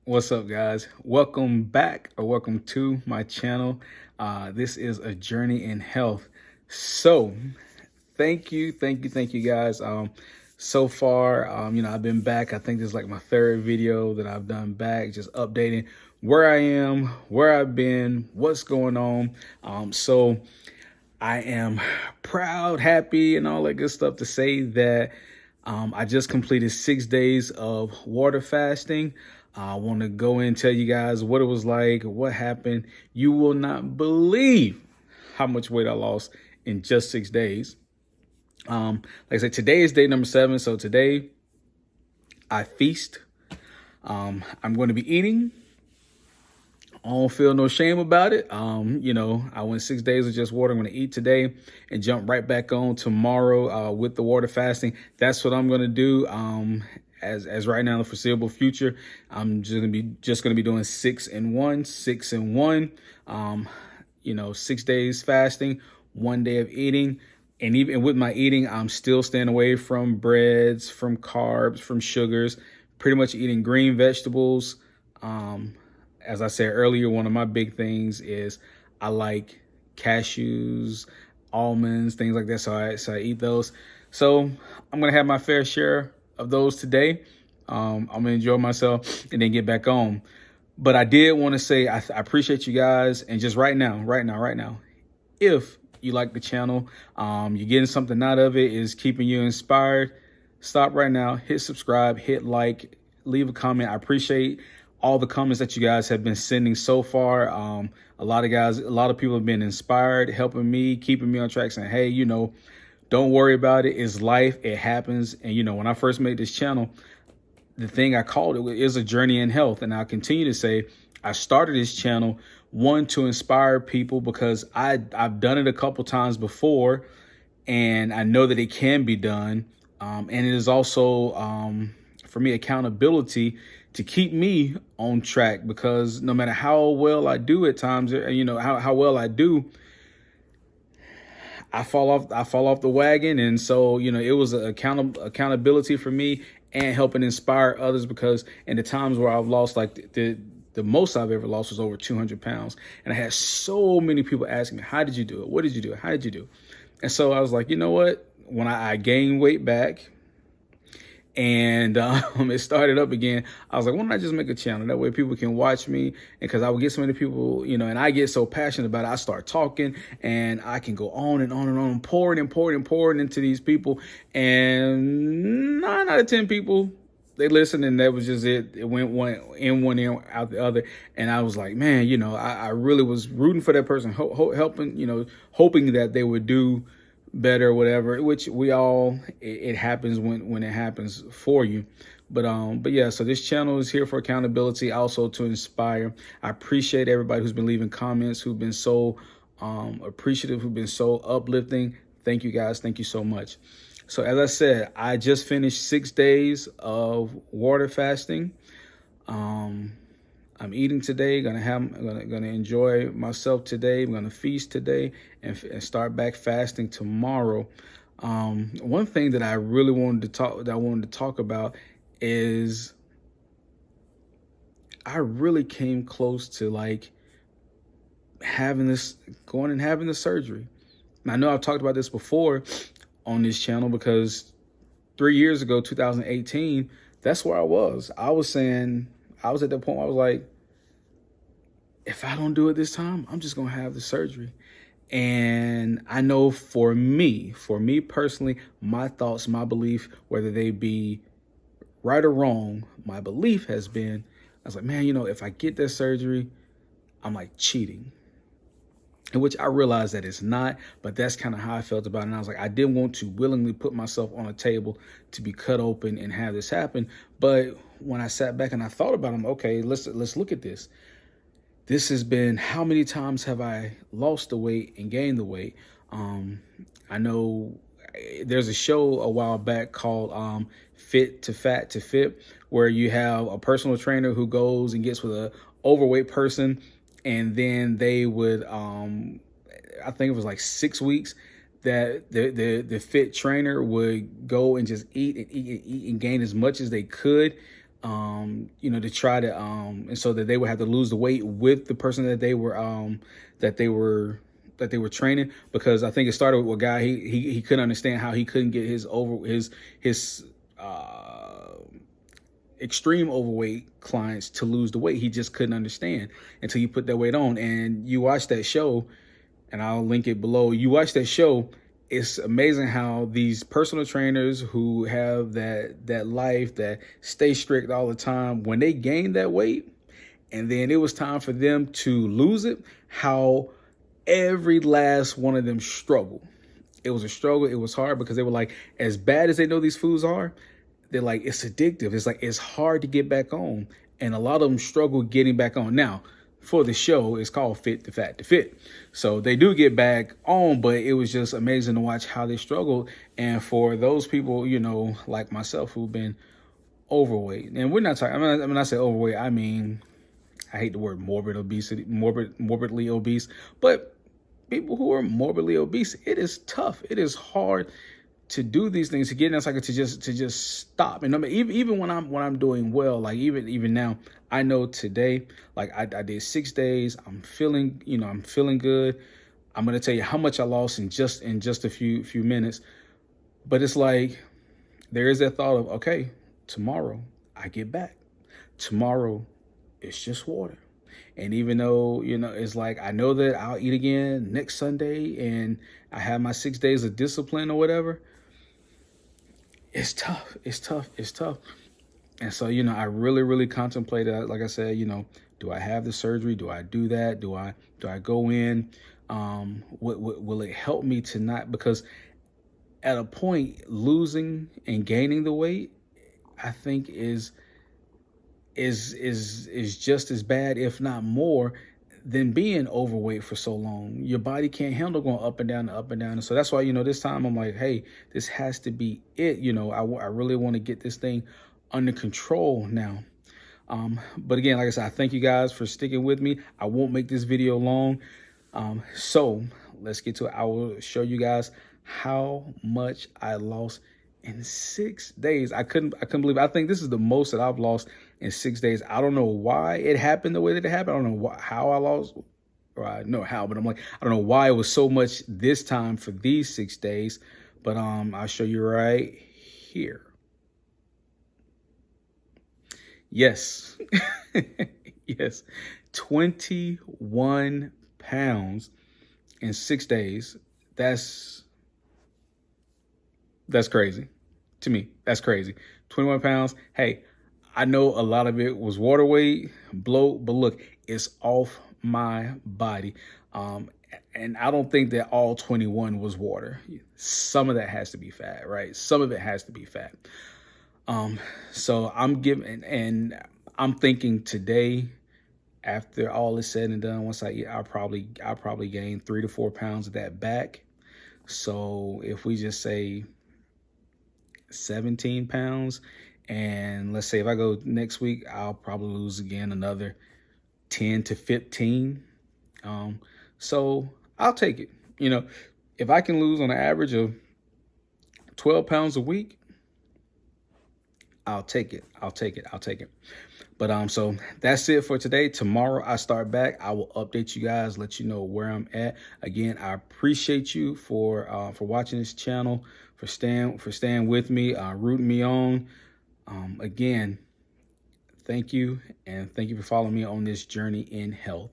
What's up, guys? Welcome back or welcome to my channel. This is a journey in health. So, thank you, guys. So far, I've been back. I think this is like my third video that I've done back, just updating where I am, where I've been, what's going on. So I am proud, happy, and all that good stuff to say that I just completed 6 days of water fasting. I want to go in and tell you guys what it was like, what happened. You will not believe how much weight I lost in just 6 days. Like I said, today is day number 7. So today I feast. I'm going to be eating. I don't feel no shame about it. I went 6 days of just water. I'm going to eat today and jump right back on tomorrow with the water fasting. That's what I'm going to do. As right now in the foreseeable future, I'm just gonna be doing 6 and 1, 6 and 1. 6 days fasting, 1 day of eating. And even with my eating, I'm still staying away from breads, from carbs, from sugars, pretty much eating green vegetables. As I said earlier, one of my big things is I like cashews, almonds, things like that. So I eat those. So I'm going to have my fair share of those today. I'm going to enjoy myself and then get back on. But I did want to say I appreciate you guys. And just right now, if you like the channel, you're getting something out of it, is keeping you inspired, stop right now, hit subscribe, hit like, leave a comment. I appreciate all the comments that you guys have been sending so far. A lot of people have been inspired, helping me, keeping me on track, saying, hey, don't worry about it. It's life. It happens. And, when I first made this channel, the thing I called it is a journey in health. And I'll continue to say I started this channel, one, to inspire people because I've done it a couple times before and I know that it can be done. And it is also, for me, accountability to keep me on track, because no matter how well I do at times, how well I do, I fall off the wagon. And so, it was accountability for me and helping inspire others, because in the times where I've lost, like the most I've ever lost was over 200 pounds. And I had so many people asking me, how did you do it? What did you do? How did you do? And so I was like, you know what? When I gained weight back, and it started up again, I was like, why don't I just make a channel? That way people can watch me. And because I would get so many people, and I get so passionate about it, I start talking and I can go on and on and on, pouring into these people. And 9 out of 10 people, they listened, and that was just it. It went one in, out the other. And I was like, man, I really was rooting for that person, helping, hoping that they would do better or whatever, which it happens when it happens for you. But yeah, so this channel is here for accountability, also to inspire. I appreciate everybody who's been leaving comments, who've been so appreciative, who've been so uplifting. Thank you, guys. Thank you so much. So as I said, I just finished 6 days of water fasting. I'm eating today. Gonna enjoy myself today. I'm gonna feast today and start back fasting tomorrow. One thing that I really wanted to talk about is I really came close to like having the surgery. And I know I've talked about this before on this channel, because 3 years ago, 2018, that's where I was. I was at that point where I was like, if I don't do it this time, I'm just going to have the surgery. And I know for me personally, my thoughts, my belief, whether they be right or wrong, my belief has been, I was like, man, if I get that surgery, I'm like cheating. In which I realized that it's not, but that's kind of how I felt about it. And I was like, I didn't want to willingly put myself on a table to be cut open and have this happen. But when I sat back and I thought about them, okay, let's look at this. This has been, how many times have I lost the weight and gained the weight? I know there's a show a while back called Fit to Fat to Fit, where you have a personal trainer who goes and gets with a overweight person, and then they would, I think it was like 6 weeks, that the fit trainer would go and just eat and gain as much as they could. to try to, and so that they would have to lose the weight with the person that they were, that they were, that they were training. Because I think it started with a guy, he couldn't understand how he couldn't get his extreme overweight clients to lose the weight. He just couldn't understand until you put that weight on. And you watch that show, and I'll link it below. You watch that show, it's amazing how these personal trainers who have that life, that stay strict all the time, when they gain that weight and then it was time for them to lose it, how every last one of them struggled. It was a struggle. It was hard because they were like, as bad as they know these foods are, they're like, it's addictive. It's like, it's hard to get back on. And a lot of them struggle getting back on. Now, for the show, it's called Fit to Fat to Fit. So they do get back on, but it was just amazing to watch how they struggled. And for those people, like myself, who've been overweight, and we're not talking, when I say overweight, I mean, I hate the word morbid obesity, morbidly obese, but people who are morbidly obese, it is tough. It is hard to do these things, to get in that cycle, to just stop. And I mean, even when I'm doing well, like even now, I know today, like I did 6 days. I'm feeling good. I'm gonna tell you how much I lost in just a few minutes. But it's like there is that thought of, okay, tomorrow I get back. Tomorrow it's just water. And even though, it's like, I know that I'll eat again next Sunday and I have my 6 days of discipline or whatever, it's tough. It's tough. It's tough. And so, I really, really contemplated, like I said, do I have the surgery? Do I do that? Do I go in? Will it help me to not, because at a point, losing and gaining the weight, I think is just as bad, if not more, than being overweight for so long. Your body can't handle going up and down and up and down. And so that's why, this time I'm like, hey, this has to be it. I really want to get this thing under control now. But again, like I said, I thank you guys for sticking with me. I won't make this video long. So let's get to it. I will show you guys how much I lost in 6 days. I couldn't believe it. I think this is the most that I've lost in 6 days. I don't know why it happened the way that it happened. I don't know how I lost, or I know how, but I'm like, I don't know why it was so much this time for these 6 days. But I'll show you right here. Yes. Yes. 21 pounds in 6 days. That's crazy. To me, that's crazy. 21 pounds. Hey, I know a lot of it was water weight, bloat, but look, it's off my body. And I don't think that all 21 was water. Some of that has to be fat, right? Some of it has to be fat. So I'm thinking today, after all is said and done, once I eat, I'll probably gain 3 to 4 pounds of that back. So if we just say 17 pounds, and let's say if I go next week, I'll probably lose again another 10 to 15. So I'll take it. If I can lose on an average of 12 pounds a week, I'll take it. I'll take it. I'll take it. But so that's it for today. Tomorrow I start back. I will update you guys, let you know where I'm at. Again, I appreciate you for watching this channel, for staying with me, rooting me on. Again, thank you, and thank you for following me on this journey in health.